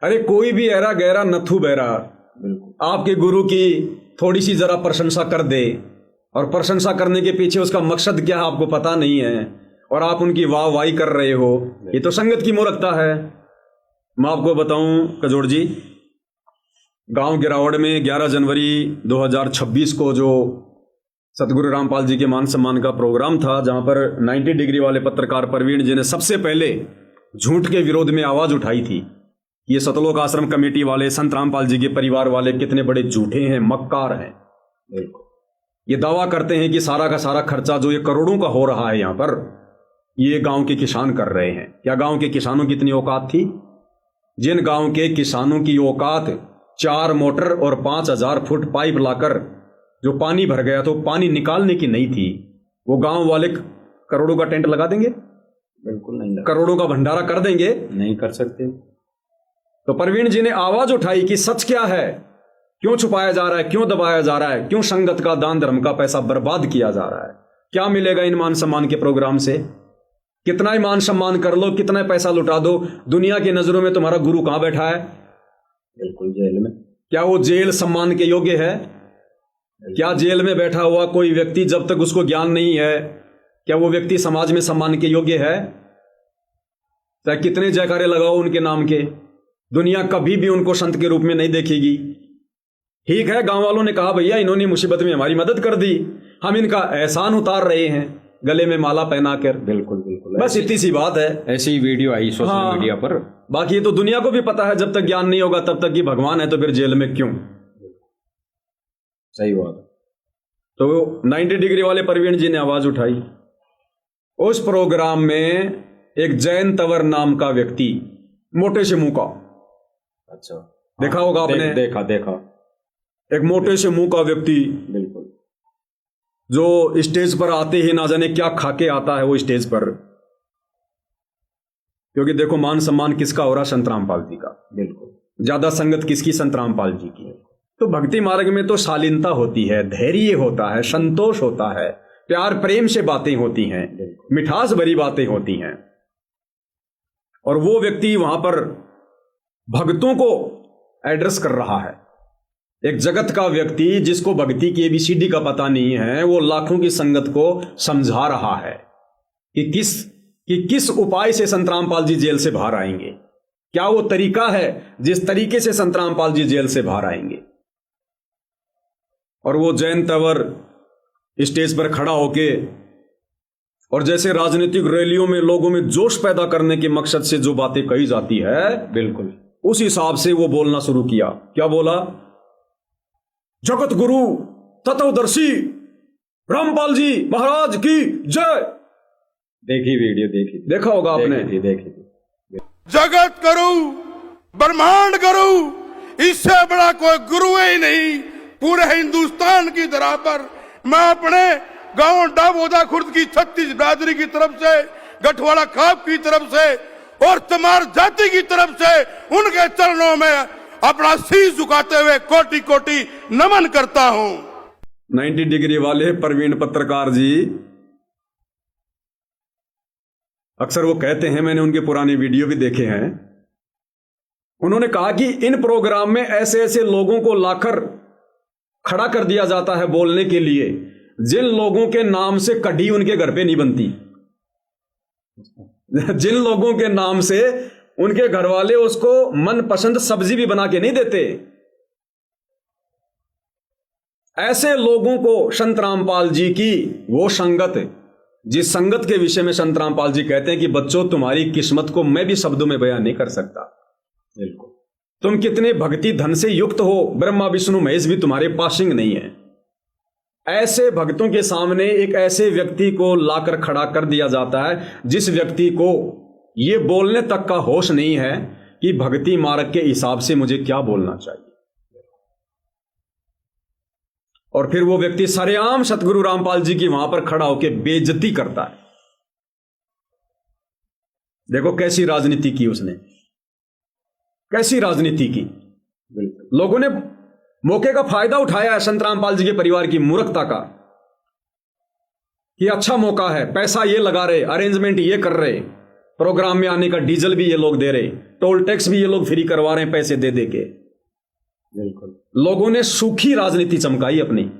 अरे कोई भी ऐरा गहरा नथु बहरा आपके गुरु की थोड़ी सी जरा प्रशंसा कर दे, और प्रशंसा करने के पीछे उसका मकसद क्या है आपको पता नहीं है, और आप उनकी वाह वाही कर रहे हो, ये तो संगत की मूर्खता है। मैं आपको बताऊं कजोड़ जी, गांव गिरावड़ में 11 जनवरी 2026 को जो सतगुरु रामपाल जी के मान सम्मान का प्रोग्राम था, जहां पर 90 डिग्री वाले पत्रकार प्रवीण जी ने सबसे पहले झूठ के विरोध में आवाज उठाई थी। ये सतलोक आश्रम कमेटी वाले, संत रामपाल जी के परिवार वाले कितने बड़े झूठे हैं, मक्कार हैं। ये दावा करते हैं कि सारा का सारा खर्चा जो ये करोड़ों का हो रहा है यहां पर, ये गांव के किसान कर रहे हैं। क्या गांव के किसानों की इतनी औकात थी? जिन गांव के किसानों की औकात 4 मोटर और 5000 फुट पाइप लाकर जो पानी भर गया तो पानी निकालने की नहीं थी, वो गांव वाले करोड़ों का टेंट लगा देंगे? बिल्कुल नहीं, करोड़ों का भंडारा कर देंगे? नहीं कर सकते। तो प्रवीण जी ने आवाज उठाई कि सच क्या है, क्यों छुपाया जा रहा है, क्यों दबाया जा रहा है, क्यों संगत का दान धर्म का पैसा बर्बाद किया जा रहा है, क्या मिलेगा इन मान सम्मान के प्रोग्राम से? कितना ही मान सम्मान कर लो, कितना पैसा लुटा दो, दुनिया की नजरों में तुम्हारा गुरु कहां बैठा है? बिल्कुल जेल में। क्या वो जेल सम्मान के योग्य है? क्या जेल में बैठा हुआ कोई व्यक्ति जब तक उसको ज्ञान नहीं है, क्या वो व्यक्ति समाज में सम्मान के योग्य है? चाहे कितने जयकारे लगाओ उनके नाम के, दुनिया कभी भी उनको संत के रूप में नहीं देखेगी। ठीक है, गांव वालों ने कहा भैया इन्होंने मुसीबत में हमारी मदद कर दी, हम इनका एहसान उतार रहे हैं गले में माला पहनाकर। बिल्कुल बिल्कुल, बस इतनी सी बात है। ऐसी ही वीडियो आई सोशल मीडिया पर। बाकी तो दुनिया को भी पता है, जब तक ज्ञान नहीं होगा तब तक कि भगवान है तो फिर जेल में क्यों? सही बात है। तो 90 डिग्री वाले प्रवीण जी ने आवाज उठाई। उस प्रोग्राम में एक जैन तंवर नाम का व्यक्ति, मोटे से मुंह का, अच्छा देखा होगा आपने? देखा एक मोटे से मुंह का व्यक्ति, बिल्कुल, जो स्टेज पर आते ही ना जाने क्या खाके आता है वो स्टेज पर। क्योंकि देखो मान सम्मान किसका हो रहा? संत रामपाल जी का। बिल्कुल। ज्यादा संगत किसकी? संत रामपाल जी की। तो भक्ति मार्ग में तो शालीनता होती है, धैर्य होता है, संतोष होता है, प्यार प्रेम से बातें होती हैं, मिठास भरी बातें होती हैं। और वो व्यक्ति वहां पर भक्तों को एड्रेस कर रहा है। एक जगत का व्यक्ति जिसको भक्ति की एबीसीडी का पता नहीं है, वो लाखों की संगत को समझा रहा है कि किस उपाय से संत रामपाल जी जेल से बाहर आएंगे, क्या वो तरीका है जिस तरीके से संत रामपाल जी जेल से बाहर आएंगे। और वो जैन तंवर स्टेज पर खड़ा होके, और जैसे राजनीतिक रैलियों में लोगों में जोश पैदा करने के मकसद से जो बातें कही जाती है, बिल्कुल उस हिसाब से वो बोलना शुरू किया। क्या बोला? जगत गुरु तत्वदर्शी रामपाल जी महाराज की जय। देखी वीडियो, देखा होगा आपने? देखी थी। जगत गुरु, ब्रह्मांड गुरु, इससे बड़ा कोई गुरु ही नहीं पूरे हिंदुस्तान की धरा पर। मैं अपने गांव डाबोदा खुर्द की 36 बिरादरी की तरफ से, गठवाड़ा खाप की तरफ से और तमार जाति की तरफ से उनके चरणों में अपना शीश झुकाते हुए कोटि कोटि नमन करता हूं। 90 डिग्री वाले प्रवीण पत्रकार जी अक्सर वो कहते हैं, मैंने उनके पुराने वीडियो भी देखे हैं, उन्होंने कहा कि इन प्रोग्राम में ऐसे ऐसे लोगों को लाकर खड़ा कर दिया जाता है बोलने के लिए, जिन लोगों के नाम से कढ़ी उनके घर पे नहीं बनती, जिन लोगों के नाम से उनके घर वाले उसको मनपसंद सब्जी भी बना के नहीं देते, ऐसे लोगों को संत रामपाल जी की वो संगत, जिस संगत के विषय में संत रामपाल जी कहते हैं कि बच्चों तुम्हारी किस्मत को मैं भी शब्दों में बयान नहीं कर सकता। बिल्कुल। तुम कितने भक्ति धन से युक्त हो, ब्रह्मा विष्णु महेश भी तुम्हारे पासिंग नहीं है। ऐसे भक्तों के सामने एक ऐसे व्यक्ति को लाकर खड़ा कर दिया जाता है जिस व्यक्ति को ये बोलने तक का होश नहीं है कि भक्ति मार्ग के हिसाब से मुझे क्या बोलना चाहिए। और फिर वो व्यक्ति सरेआम सतगुरु रामपाल जी की वहां पर खड़ा होकर बेइज्जती करता है। देखो कैसी राजनीति की उसने, कैसी राजनीति की। लोगों ने मौके का फायदा उठाया है संत रामपाल जी के परिवार की मूर्खता का, कि अच्छा मौका है, पैसा ये लगा रहे, अरेंजमेंट ये कर रहे, प्रोग्राम में आने का डीजल भी ये लोग दे रहे, टोल टैक्स भी ये लोग फ्री करवा रहे हैं पैसे दे दे के। बिल्कुल। लोगों ने सूखी राजनीति चमकाई अपनी।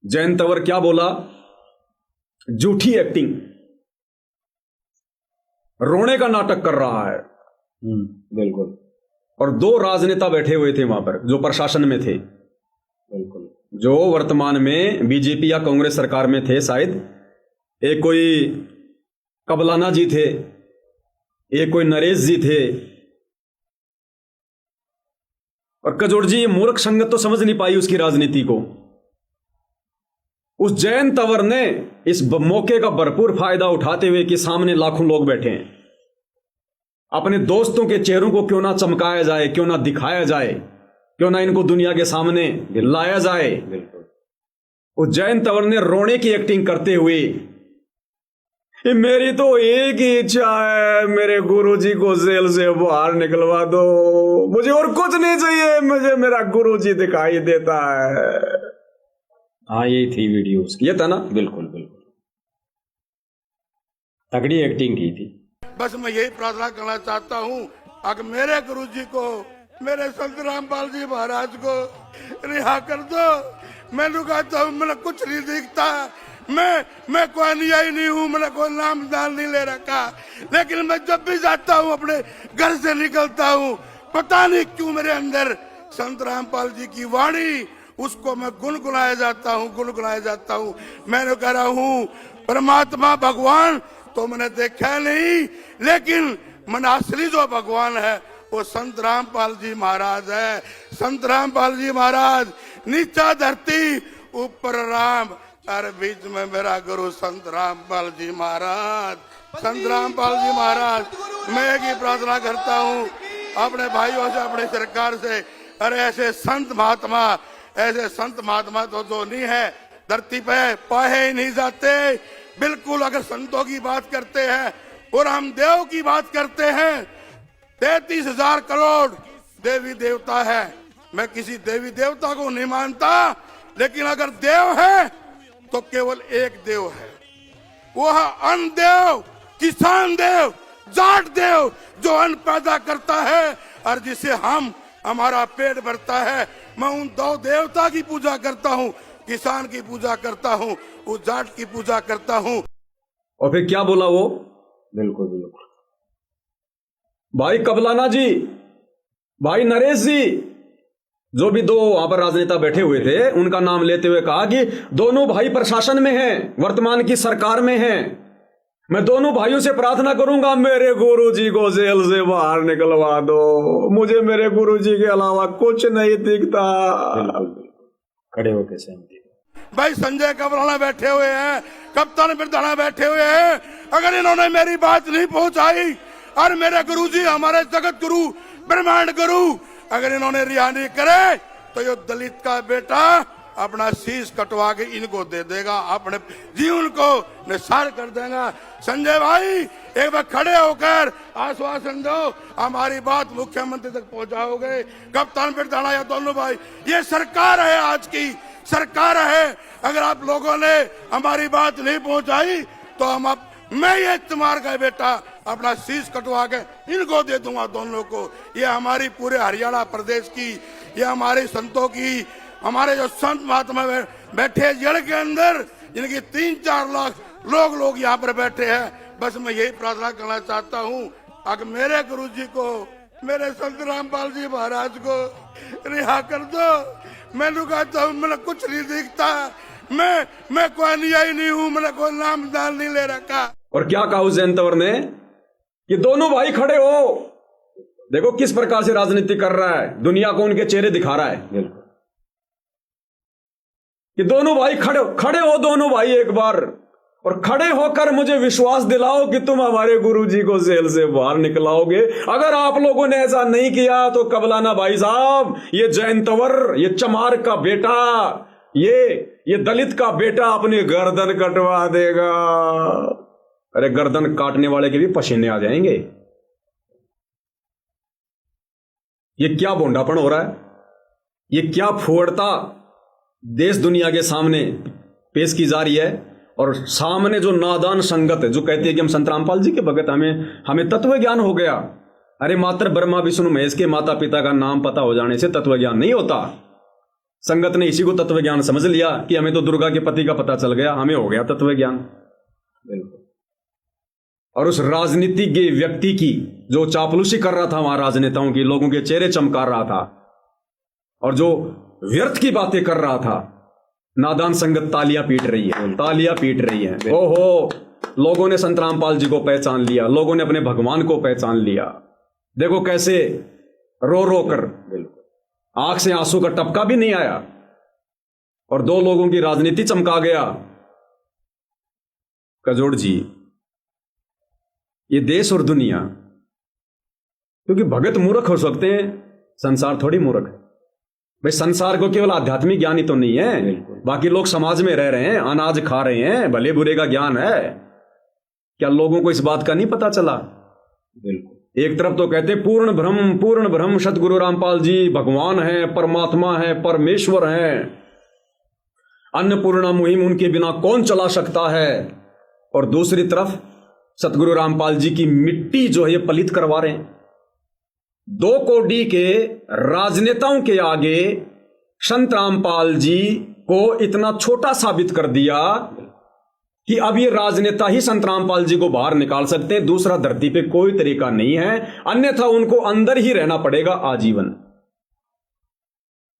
जयंत तंवर क्या बोला? झूठी एक्टिंग, रोने का नाटक कर रहा है। बिल्कुल। और दो राजनेता बैठे हुए थे वहां पर जो प्रशासन में थे, बिल्कुल। जो वर्तमान में बीजेपी या कांग्रेस सरकार में थे शायद। एक कोई कबलाना जी थे, एक कोई नरेश जी थे। और कजोड़ जी ये मूर्ख संगत तो समझ नहीं पाई उसकी राजनीति को। उस जयंत तंवर ने इस मौके का भरपूर फायदा उठाते हुए कि सामने लाखों लोग बैठे हैं, अपने दोस्तों के चेहरों को क्यों ना चमकाया जाए, क्यों ना दिखाया जाए, क्यों ना इनको दुनिया के सामने लाया जाए। बिल्कुल। उस जयंत तंवर ने रोने की एक्टिंग करते हुए, मेरी तो एक ही इच्छा है, मेरे गुरुजी को जेल से बाहर निकलवा दो, मुझे और कुछ नहीं चाहिए, मुझे मेरा गुरुजी दिखाई देता है। हाँ यही थी वीडियो उसकी। ये था ना? बिल्कुल बिल्कुल, तगड़ी एक्टिंग की थी। बस मैं यही प्रार्थना करना चाहता हूँ, अगर मेरे गुरुजी को, मेरे संत रामपाल जी महाराज को रिहा कर दो। मैं कहता हूँ मैंने कुछ नहीं दिखता, मैं कोई अनुयायी नहीं हूँ, मैंने कोई नाम दान नहीं ले रखा, लेकिन मैं जब भी जाता हूँ अपने घर से निकलता हूँ, पता नहीं क्यों मेरे अंदर संत रामपाल जी की वाणी, उसको मैं गुनगुनाया जाता हूँ। मैंने कह रहा हूँ परमात्मा भगवान तो मैंने देखा नहीं, लेकिन मन असली जो भगवान है वो संत रामपाल जी महाराज है। संत रामपाल जी महाराज, नीचा धरती ऊपर राम, अरे बीच में मेरा गुरु संत रामपाल जी महाराज। संत रामपाल जी महाराज, मैं एक ही प्रार्थना करता हूँ अपने भाइयों से, अपने सरकार से, अरे ऐसे संत महात्मा तो जो नहीं है धरती पे, पाए ही नहीं जाते। बिल्कुल, अगर संतों की बात करते हैं और हम देव की बात करते हैं, 33,000 करोड़ देवी देवता है। मैं किसी देवी देवता को नहीं मानता, लेकिन अगर देव है तो केवल एक देव है, वो है अन्न देव, किसान देव, जाट देव, जो अन्न पैदा करता है और जिसे हमारा पेट भरता है। मैं उन दो देवता की पूजा करता हूँ, किसान की पूजा करता हूँ, उस जाट की पूजा करता हूँ। और फिर क्या बोला वो? बिल्कुल बिल्कुल। भाई कबलाना जी, भाई नरेश जी, जो भी दो वहां पर राजनेता बैठे हुए थे, उनका नाम लेते हुए कहा कि दोनों भाई प्रशासन में हैं, वर्तमान की सरकार में हैं। मैं दोनों भाइयों से प्रार्थना करूंगा, मेरे गुरुजी को जेल से बाहर निकलवा दो, मुझे मेरे गुरुजी के अलावा कुछ नहीं दिखता। बिल्कुल बिल्कुल, खड़े होकर सहमति। भाई संजय कबराना बैठे हुए हैं, कप्तान बिरदाना बैठे हुए हैं, अगर इन्होंने मेरी बात नहीं पहुंचाई और मेरे गुरुजी, हमारे जगत गुरु, ब्रह्मांड गुरु, अगर इन्होंने रिहा नहीं करे तो ये दलित का बेटा अपना शीश कटवा के इनको दे देगा, अपने जीवन को निसार कर देगा। संजय भाई, एक बार खड़े होकर आश्वासन दो, हमारी बात मुख्यमंत्री तक पहुंचाओगे। कप्तान बिरदाना या दोनों भाई, ये सरकार है, आज की सरकार है, अगर आप लोगों ने हमारी बात नहीं पहुंचाई तो मैं ये तुम्हार का बेटा अपना शीश कटवा के इनको दे दूंगा, दोनों को। ये हमारी पूरे हरियाणा प्रदेश की, ये हमारे संतों की, हमारे जो संत महात्मा बैठे जड़ के अंदर, जिनकी 3-4 लाख लोग यहाँ पर बैठे हैं। बस मैं यही प्रार्थना करना चाहता हूँ, अगर मेरे गुरुजी को, मेरे संत रामपाल जी महाराज को रिहा कर दो। मैं कहता हूँ मैंने कुछ नहीं दिखता, मैं कोई अनुयायी नहीं हूँ, मैंने कोई नाम दान नहीं ले रखा। और क्या कहा उस जयंत तंवर ने कि दोनों भाई खड़े हो, देखो किस प्रकार से राजनीति कर रहा है, दुनिया को उनके चेहरे दिखा रहा है। बिल्कुल, कि दोनों भाई खड़े हो, दोनों भाई एक बार, और खड़े होकर मुझे विश्वास दिलाओ कि तुम हमारे गुरुजी को जेल से बाहर निकलाओगे। अगर आप लोगों ने ऐसा नहीं किया तो कबलाना भाई साहब, ये जयंत तंवर, ये चमार का बेटा, ये दलित का बेटा अपनी गर्दन कटवा देगा। अरे गर्दन काटने वाले के भी पसीने आ जाएंगे। ये क्या भोंडापन हो रहा है, ये क्या फुहड़ता देश दुनिया के सामने पेश की जा रही है। और सामने जो नादान संगत है जो कहती है कि हम संत रामपाल जी के भगत, हमें तत्व ज्ञान हो गया। अरे मात्र ब्रह्मा विष्णु महेश के माता पिता का नाम पता हो जाने से तत्व ज्ञान नहीं होता। संगत ने इसी को तत्व ज्ञान समझ लिया कि हमें तो दुर्गा के पति का पता चल गया, हमें हो गया तत्व ज्ञान। बिल्कुल। और उस राजनीतिज्ञ व्यक्ति की जो चापलूसी कर रहा था वहां राजनेताओं की, लोगों के चेहरे चमका रहा था और जो व्यर्थ की बातें कर रहा था, नादान संगत तालियां पीट रही है, तालियां पीट रही है। ओहो, लोगों ने संत रामपाल जी को पहचान लिया, लोगों ने अपने भगवान को पहचान लिया। देखो कैसे रो रो कर, आंख से आंसू का टपका भी नहीं आया और दो लोगों की राजनीति चमका गया। कजोड़ जी, ये देश और दुनिया, क्योंकि भगत मूर्ख हो सकते हैं, संसार थोड़ी मूर्ख है भाई। संसार को केवल आध्यात्मिक ज्ञान ही तो नहीं है, बाकी लोग समाज में रह रहे हैं, अनाज खा रहे हैं, भले बुरे का ज्ञान है। क्या लोगों को इस बात का नहीं पता चला? बिल्कुल। एक तरफ तो कहते पूर्ण ब्रह्म सतगुरु रामपाल जी भगवान हैं, परमात्मा है, परमेश्वर हैं, अन्नपूर्णा मुहिम उनके बिना कौन चला सकता है। और दूसरी तरफ सतगुरु रामपाल जी की मिट्टी जो है ये पलित करवा रहे हैं। 2 कोडी के राजनेताओं के आगे संत रामपाल जी को इतना छोटा साबित कर दिया कि अब ये राजनेता ही संत रामपाल जी को बाहर निकाल सकते हैं, दूसरा धरती पे कोई तरीका नहीं है, अन्यथा उनको अंदर ही रहना पड़ेगा आजीवन।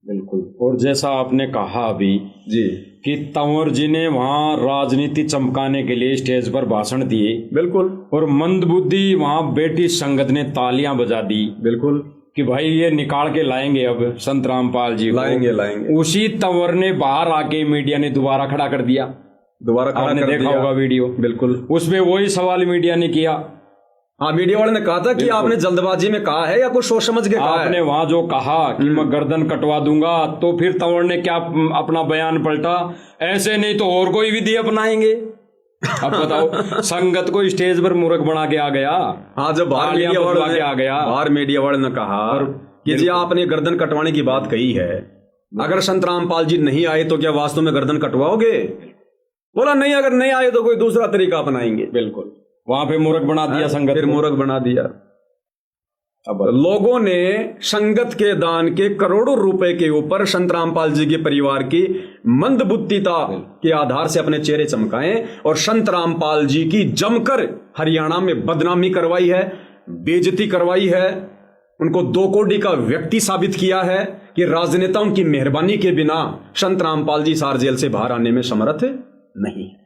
बिल्कुल। और जैसा आपने कहा अभी जी कि तंवर जी ने वहां राजनीति चमकाने के लिए स्टेज पर भाषण दिए, बिल्कुल, और मंदबुद्धि वहां बैठी संगत ने तालियां बजा दी, बिल्कुल, कि भाई ये निकाल के लाएंगे अब संत रामपाल जी को। लाएंगे। उसी तंवर ने बाहर आके मीडिया ने दोबारा खड़ा कर दिया। दोबारा खड़ा आपने कर देखा दिया। होगा वीडियो, बिल्कुल। उसमें वही सवाल मीडिया ने किया। हाँ, मीडिया वाले ने कहा था कि आपने जल्दबाजी में कहा है या कुछ सोच समझ के कहा आपने है? वहां जो कहा कि मैं गर्दन कटवा दूंगा, तो फिर तंवर ने क्या अपना बयान पलटा, ऐसे नहीं तो और कोई विधि अपनाएंगे। अब बताओ, संगत को स्टेज पर मूर्ख बना के आ गया। हाँ, जब बाहर मीडिया वाले ने कहा कि जी आपने गर्दन कटवाने की बात कही है, अगर संत रामपाल जी नहीं आए तो क्या वास्तव में गर्दन कटवाओगे? बोला नहीं, अगर नहीं आए तो कोई दूसरा तरीका अपनाएंगे। बिल्कुल। वहां पे मूर्ख बना दिया संगत, फिर मूर्ख बना दिया। अब लोगों ने संगत के दान के करोड़ों रुपए के ऊपर संत रामपाल जी के परिवार की मंदबुद्धिता के आधार से अपने चेहरे चमकाए और संत रामपाल जी की जमकर हरियाणा में बदनामी करवाई है, बेइज्जती करवाई है, उनको 2 कोडी का व्यक्ति साबित किया है कि राजनेताओं की मेहरबानी के बिना संत रामपाल जी सार जेल से बाहर आने में समर्थ नहीं है।